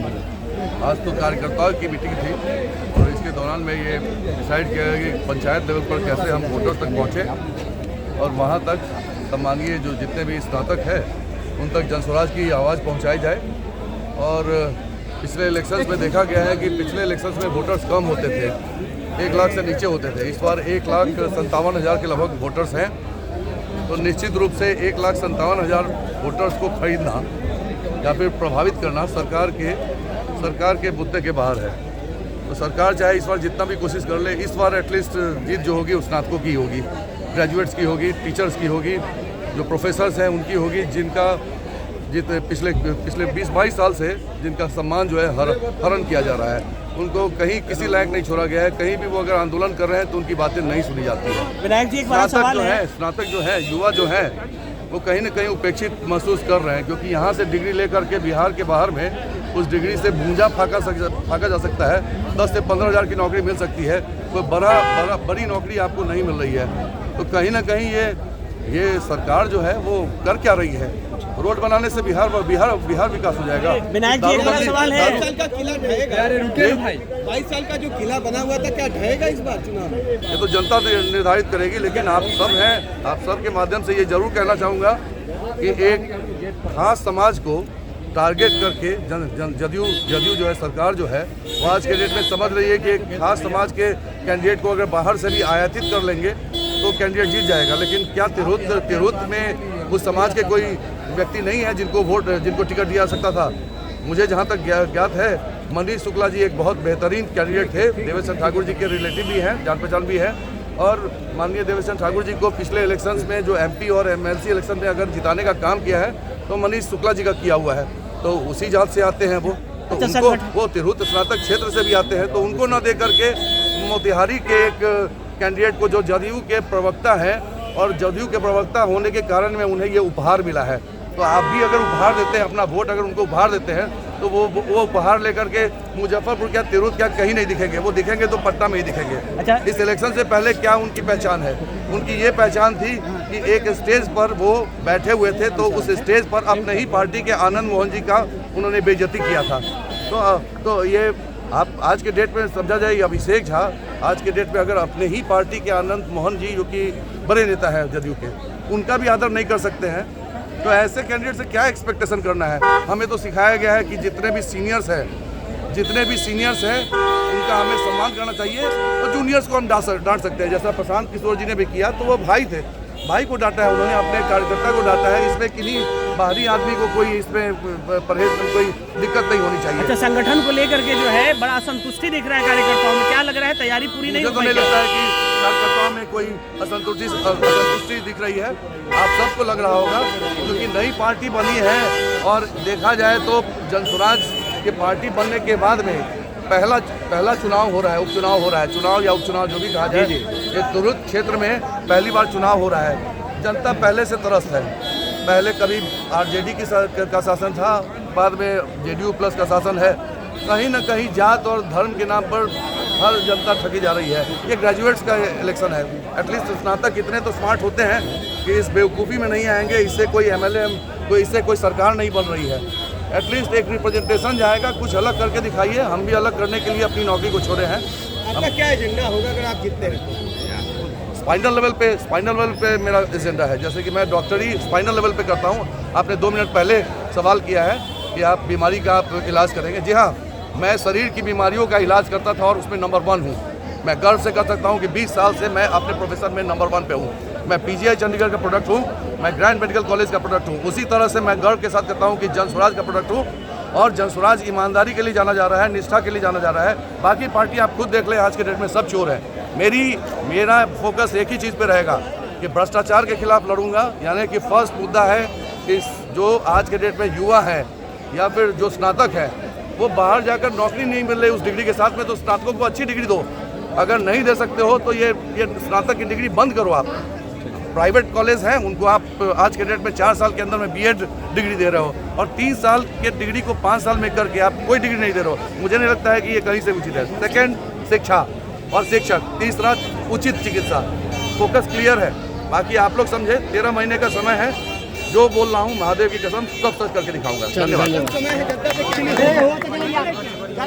आज तो कार्यकर्ताओं की मीटिंग थी और इसके दौरान में ये डिसाइड किया गया कि पंचायत लेवल पर कैसे हम वोटर्स तक पहुँचे और वहाँ तक सम्मानीय जो जितने भी स्नातक है उन तक जनस्वराज की आवाज़ पहुँचाई जाए। और पिछले इलेक्शंस में देखा गया है कि पिछले इलेक्शंस में वोटर्स कम होते थे, 1 लाख से नीचे होते थे। इस बार 1,57,000 के लगभग वोटर्स हैं, तो निश्चित रूप से 1,57,000 वोटर्स को खरीदना या फिर प्रभावित करना सरकार के मुद्दे के बाहर है। तो सरकार चाहे इस बार जितना भी कोशिश कर ले, इस बार एटलीस्ट जीत जो होगी स्नातकों की होगी, ग्रेजुएट्स की होगी, टीचर्स की होगी, जो प्रोफेसर्स हैं उनकी होगी, जिनका पिछले 20-22 साल से जिनका सम्मान जो है हरण किया जा रहा है, उनको कहीं किसी लायक नहीं छोड़ा गया है। कहीं भी वो अगर आंदोलन कर रहे हैं तो उनकी बातें नहीं सुनी जाती है। विनायक जी, एक बड़ा सवाल है, स्नातक जो है युवा जो है वो कहीं ना कहीं उपेक्षित महसूस कर रहे हैं, क्योंकि यहाँ से डिग्री लेकर के बिहार के बाहर में उस डिग्री से भूंजा फाका जा सकता है। 10 से 15 हज़ार की नौकरी मिल सकती है, कोई बड़ी नौकरी आपको नहीं मिल रही है। तो कहीं ना कहीं ये सरकार जो है वो कर क्या रही है? रोड बनाने से बिहार विकास हो जाएगा। विनायक जी, एक बड़ा सवाल है, 22 साल का किला ढहेगा? 22 साल का जो किला बना हुआ था क्या ढहेगा इस बार चुनाव? ये तो जनता निर्धारित करेगी, लेकिन आप सब हैं, आप सब के माध्यम से ये जरूर कहना चाहूँगा कि एक खास समाज को टारगेट करके जदयू जो है सरकार जो है वो आज के डेट में समझ रही है कि एक खास समाज के कैंडिडेट को अगर बाहर से भी आयातित कर लेंगे तो कैंडिडेट जीत जाएगा। लेकिन क्या तिरहुत में उस समाज के कोई व्यक्ति नहीं है जिनको टिकट दिया सकता था? मुझे जहाँ तक ज्ञात है, मनीष शुक्ला जी एक बहुत बेहतरीन कैंडिडेट थे, देवेश चंद्र ठाकुर जी के रिलेटिव भी हैं, जान पहचान भी है। और माननीय देवेश चंद्र ठाकुर जी को पिछले इलेक्शंस में जो MP और MLC इलेक्शन में अगर जिताने का काम किया है तो मनीष शुक्ला जी का किया हुआ है, तो उसी जात से आते हैं वो, तो उनको वो तिरहुत स्नातक क्षेत्र से भी आते हैं, तो उनको न दे करके मोतिहारी के एक कैंडिडेट को जो जदयू के प्रवक्ता है और जदयू के प्रवक्ता होने के कारण में उन्हें ये उपहार मिला है। तो आप भी अगर उपहार देते हैं, अपना वोट अगर उनको उपहार देते हैं, तो वो उपहार लेकर के मुजफ्फरपुर क्या तिरहुत क्या कहीं नहीं दिखेंगे, वो दिखेंगे तो पटना में ही दिखेंगे। अच्छा, इस इलेक्शन से पहले क्या उनकी पहचान है? उनकी ये पहचान थी कि एक स्टेज पर वो बैठे हुए थे, तो उस स्टेज पर अपने ही पार्टी के आनंद मोहन जी का उन्होंने बेइज्जती किया था। तो ये आप आज के डेट में समझा जाए, अभिषेक झा आज के डेट में अगर अपने ही पार्टी के आनंद मोहन जी जो कि बड़े नेता हैं जदयू के, उनका भी आदर नहीं कर सकते हैं, तो ऐसे कैंडिडेट से क्या एक्सपेक्टेशन करना है? हमें तो सिखाया गया है कि जितने भी सीनियर्स हैं उनका हमें सम्मान करना चाहिए, और जूनियर्स को हम डांट सकते हैं। जैसा प्रशांत किशोर जी ने भी किया, तो वो भाई थे, भाई को डांटा है उन्होंने, अपने कार्यकर्ता को डांटा है। इसमें किन्हीं बाहरी आदमी को कोई इसमें परहेज में कोई दिक्कत नहीं होनी चाहिए। अच्छा, संगठन को लेकर के जो है बड़ा असंतुष्टि दिख रहा है कार्यकर्ताओं में, क्या लग रहा है तैयारी पूरी नहीं हो पाई? मुझे तो नहीं लगता है कि कार्यकर्ताओं में कोई असंतुष्टि दिख रही है। आप सबको लग रहा होगा क्योंकि नई पार्टी बनी है, और देखा जाए तो जनस्वराज की पार्टी बनने के बाद में पहला चुनाव हो रहा है, उपचुनाव हो रहा है, चुनाव या उपचुनाव जो भी कहा जाए, ये तिरहुत क्षेत्र में पहली बार चुनाव हो रहा है। जनता पहले से त्रस्त है। पहले कभी RJD का शासन था, बाद में JDU प्लस का शासन है। कहीं ना कहीं जात और धर्म के नाम पर हर जनता ठगी जा रही है। ये ग्रेजुएट्स का इलेक्शन है, एटलीस्ट स्नातक इतने तो स्मार्ट होते हैं कि इस बेवकूफ़ी में नहीं आएंगे, इससे कोई MLA इससे कोई सरकार नहीं बन रही है। एटलीस्ट एक रिप्रेजेंटेशन जाएगा, कुछ अलग करके दिखाइए। हम भी अलग करने के लिए अपनी नौकरी को छोड़े हैं। आपका क्या एजेंडा होगा अगर आप जीतते हैं? स्पाइनल लेवल पे मेरा एजेंडा है। जैसे कि मैं डॉक्टरी स्पाइनल लेवल पे करता हूँ। आपने 2 मिनट पहले सवाल किया है कि आप बीमारी का आप इलाज करेंगे। जी हाँ, मैं शरीर की बीमारियों का इलाज करता था और उसमें नंबर 1 हूँ। मैं गर्व से कह सकता हूँ कि 20 साल से मैं अपने प्रोफेशन में नंबर 1 पे हूँ। मैं PGI चंडीगढ़ का प्रोडक्ट हूँ, मैं ग्रैंड मेडिकल कॉलेज का प्रोडक्ट हूँ। उसी तरह से मैं गर्व के साथ कहता हूँ कि जनस्वराज का प्रोडक्ट हूँ, और जनस्वराज ईमानदारी के लिए जाना जा रहा है, निष्ठा के लिए जाना जा रहा है। बाकी पार्टी आप खुद देख लें, आज के डेट में सब चोर हैं। मेरा फोकस एक ही चीज़ पे रहेगा कि भ्रष्टाचार के खिलाफ लड़ूंगा। यानी कि फर्स्ट मुद्दा है कि जो आज के डेट में युवा है या फिर जो स्नातक है, वो बाहर जाकर नौकरी नहीं मिल रही उस डिग्री के साथ में, तो स्नातकों को अच्छी डिग्री दो। अगर नहीं दे सकते हो तो ये स्नातक की डिग्री बंद करो। आप प्राइवेट कॉलेज हैं, उनको आप आज के डेट में 4 साल के अंदर में BEd डिग्री दे रहे हो, और 3 साल के डिग्री को 5 साल में करके आप कोई डिग्री नहीं दे रहे हो। मुझे नहीं लगता है कि ये कहीं से उचित है। सेकेंड, शिक्षा और शिक्षक। तीसरा, उचित चिकित्सा। फोकस क्लियर है। बाकी आप लोग समझे, 13 महीने का समय है। जो बोल रहा हूँ महादेव की कसम सब सच करके दिखाऊंगा। धन्यवाद। देखिए